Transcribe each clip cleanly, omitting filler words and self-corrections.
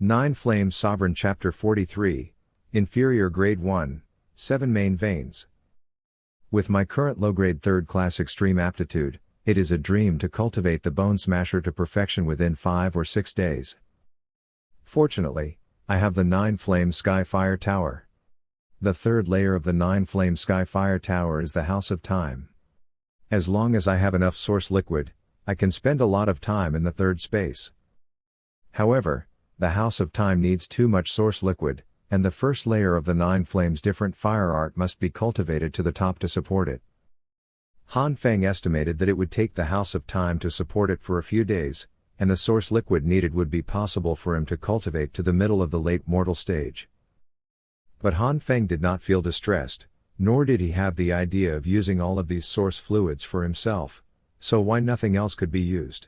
9 Flames Sovereign Chapter 43, Inferior Grade 1, 7 Main Veins. With my current low-grade 3rd class extreme aptitude, it is a dream to cultivate the Bone Smasher to perfection within 5 or 6 days. Fortunately, I have the 9 Flame Sky Fire Tower. The 3rd layer of the 9 Flame Sky Fire Tower is the House of Time. As long as I have enough source liquid, I can spend a lot of time in the 3rd space. However, the House of Time needs too much source liquid, and the 1st layer of the 9 Flames different fire art must be cultivated to the top to support it. Han Feng estimated that it would take the House of Time to support it for a few days, and the source liquid needed would be possible for him to cultivate to the middle of the late mortal stage. But Han Feng did not feel distressed, nor did he have the idea of using all of these source fluids for himself, so why nothing else could be used.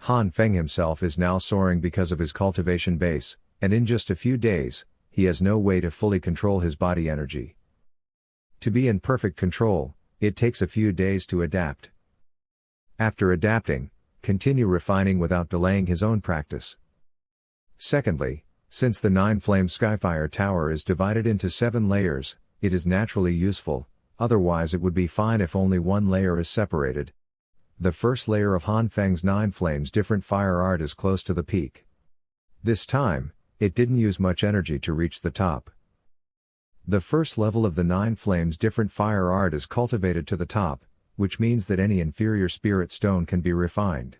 Han Feng himself is now soaring because of his cultivation base, and in just a few days, he has no way to fully control his body energy. To be in perfect control, it takes a few days to adapt. After adapting, continue refining without delaying his own practice. Secondly, since the 9 Flame Skyfire Tower is divided into 7 layers, it is naturally useful, otherwise it would be fine if only one layer is separated. The 1st layer of Han Feng's 9 Flames different fire art is close to the peak. This time, it didn't use much energy to reach the top. The 1st level of the 9 Flames different fire art is cultivated to the top, which means that any inferior spirit stone can be refined.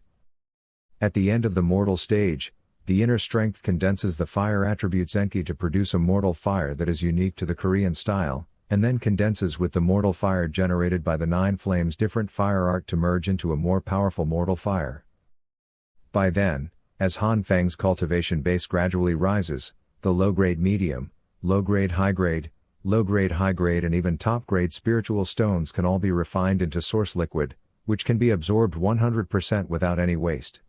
At the end of the mortal stage, the inner strength condenses the fire attribute Zenki to produce a mortal fire that is unique to the Korean style, and then condenses with the mortal fire generated by the 9 Flames different fire art to merge into a more powerful mortal fire. By then, as Han Feng's cultivation base gradually rises, the low-grade medium, low-grade high-grade, low-grade high-grade and even top-grade spiritual stones can all be refined into source liquid, which can be absorbed 100% without any waste.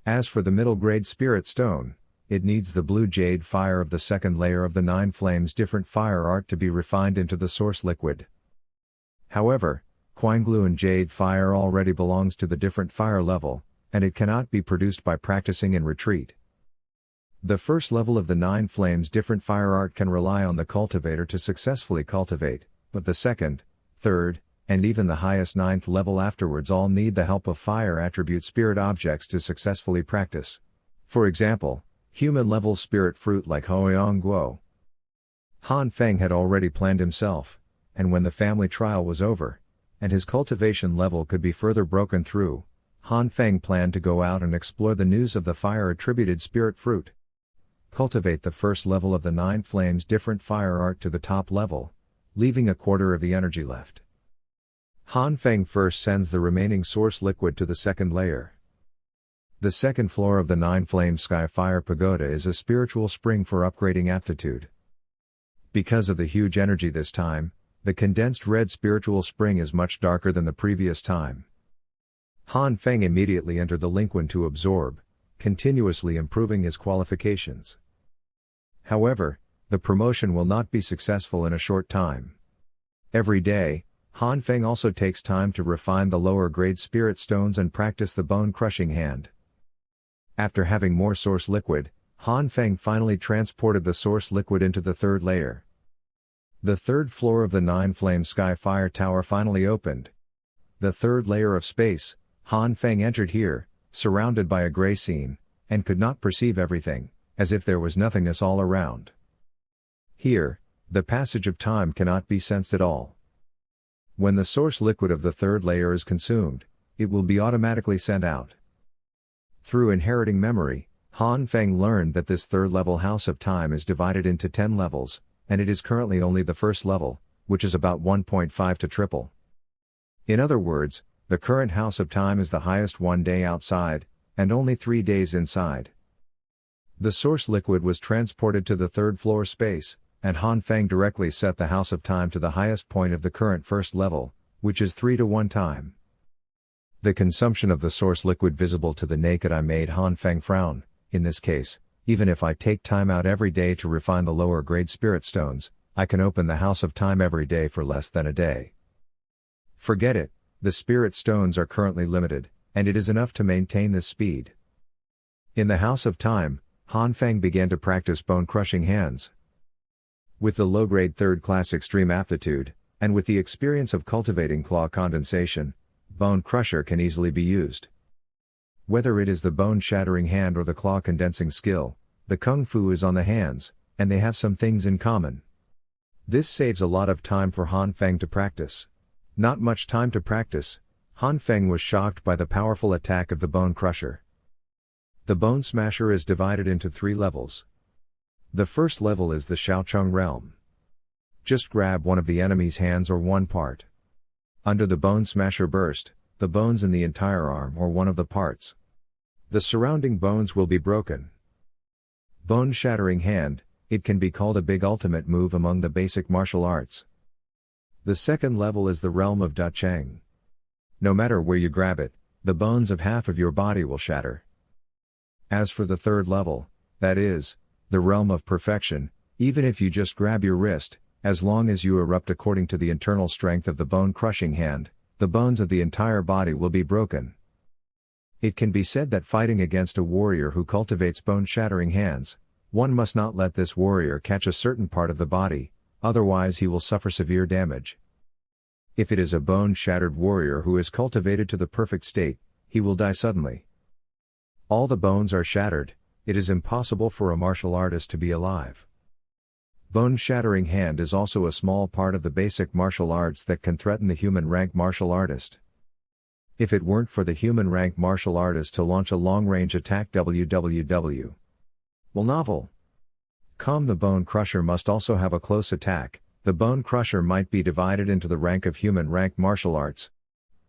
As for the middle-grade spirit stone, it needs the blue jade fire of the 2nd layer of the 9 Flames different fire art to be refined into the source liquid. However, Quanglun jade fire already belongs to the different fire level, and it cannot be produced by practicing in retreat. The 1st level of the 9 Flames different fire art can rely on the cultivator to successfully cultivate, but the 2nd, 3rd, and even the highest 9th level afterwards all need the help of fire attribute spirit objects to successfully practice. For example, human-level spirit fruit like Hoyong Guo. Han Feng had already planned himself, and when the family trial was over, and his cultivation level could be further broken through, Han Feng planned to go out and explore the news of the fire-attributed spirit fruit. Cultivate the 1st level of the 9 Flames different fire art to the top level, leaving a quarter of the energy left. Han Feng first sends the remaining source liquid to the 2nd layer. The 2nd floor of the 9 Flame Sky Fire Pagoda is a spiritual spring for upgrading aptitude. Because of the huge energy this time, the condensed red spiritual spring is much darker than the previous time. Han Feng immediately entered the Lingquan to absorb, continuously improving his qualifications. However, the promotion will not be successful in a short time. Every day, Han Feng also takes time to refine the lower grade spirit stones and practice the bone crushing hand. After having more source liquid, Han Feng finally transported the source liquid into the 3rd layer. The 3rd floor of the 9 Flame Sky Fire Tower finally opened. The 3rd layer of space, Han Feng entered here, surrounded by a gray scene, and could not perceive everything, as if there was nothingness all around. Here, the passage of time cannot be sensed at all. When the source liquid of the 3rd layer is consumed, it will be automatically sent out. Through inheriting memory, Han Feng learned that this 3rd level House of Time is divided into 10 levels, and it is currently only the 1st level, which is about 1.5 to triple. In other words, the current House of Time is the highest one day outside, and only 3 days inside. The source liquid was transported to the 3rd floor space, and Han Feng directly set the House of Time to the highest point of the current 1st level, which is 3 to 1 time. The consumption of the source liquid visible to the naked eye made Han Feng frown. In this case, even if I take time out every day to refine the lower grade spirit stones, I can open the House of Time every day for less than a day. Forget it, the spirit stones are currently limited, and it is enough to maintain this speed. In the House of Time, Han Feng began to practice bone-crushing hands. With the low-grade 3rd class extreme aptitude, and with the experience of cultivating claw condensation, bone crusher can easily be used. Whether it is the bone-shattering hand or the claw-condensing skill, the kung fu is on the hands, and they have some things in common. This saves a lot of time for Han Feng to practice. Not much time to practice, Han Feng was shocked by the powerful attack of the bone crusher. The bone smasher is divided into 3 levels. The first level is the Xiaocheng realm. Just grab one of the enemy's hands or one part. Under the bone smasher burst, the bones in the entire arm or one of the parts. The surrounding bones will be broken. Bone shattering hand, it can be called a big ultimate move among the basic martial arts. The second level is the realm of Da Cheng. No matter where you grab it, the bones of half of your body will shatter. As for the third level, that is, the realm of perfection, even if you just grab your wrist, as long as you erupt according to the internal strength of the bone-crushing hand, the bones of the entire body will be broken. It can be said that fighting against a warrior who cultivates bone-shattering hands, one must not let this warrior catch a certain part of the body, otherwise he will suffer severe damage. If it is a bone-shattered warrior who is cultivated to the perfect state, he will die suddenly. All the bones are shattered, it is impossible for a martial artist to be alive. Bone-shattering hand is also a small part of the basic martial arts that can threaten the human-rank martial artist. If it weren't for the human-rank martial artist to launch a long-range attack www. Well, novel. The bone crusher must also have a close attack. The bone crusher might be divided into the rank of human-rank martial arts.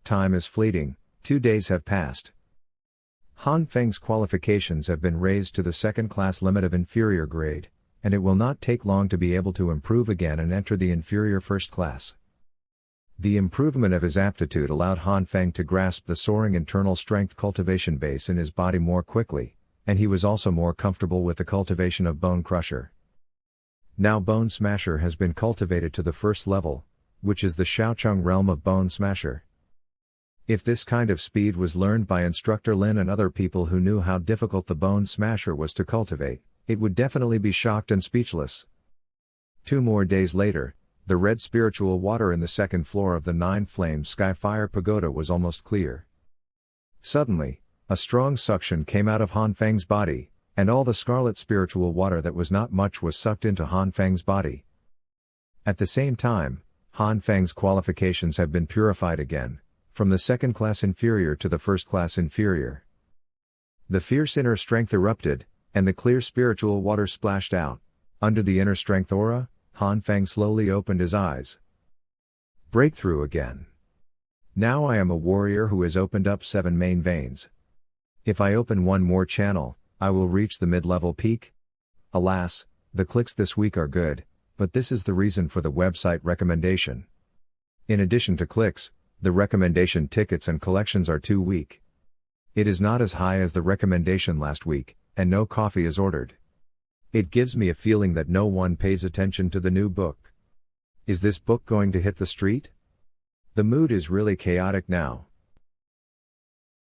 Time is fleeting, 2 days have passed. Han Feng's qualifications have been raised to the 2nd class limit of inferior grade, and it will not take long to be able to improve again and enter the inferior 1st class. The improvement of his aptitude allowed Han Feng to grasp the soaring internal strength cultivation base in his body more quickly, and he was also more comfortable with the cultivation of bone crusher. Now bone smasher has been cultivated to the 1st level, which is the Xiaocheng realm of bone smasher. If this kind of speed was learned by Instructor Lin and other people who knew how difficult the bone smasher was to cultivate, it would definitely be shocked and speechless. 2 more days later, the red spiritual water in the 2nd floor of the 9-flame Skyfire Pagoda was almost clear. Suddenly, a strong suction came out of Han Feng's body, and all the scarlet spiritual water that was not much was sucked into Han Feng's body. At the same time, Han Feng's qualifications have been purified again, from the 2nd class inferior to the 1st class inferior. The fierce inner strength erupted, and the clear spiritual water splashed out. Under the inner strength aura, Han Feng slowly opened his eyes. Breakthrough again. Now I am a warrior who has opened up 7 main veins. If I open one more channel, I will reach the mid-level peak. Alas, the clicks this week are good, but this is the reason for the website recommendation. In addition to clicks, the recommendation tickets and collections are too weak. It is not as high as the recommendation last week, and no coffee is ordered. It gives me a feeling that no one pays attention to the new book. Is this book going to hit the street? The mood is really chaotic now.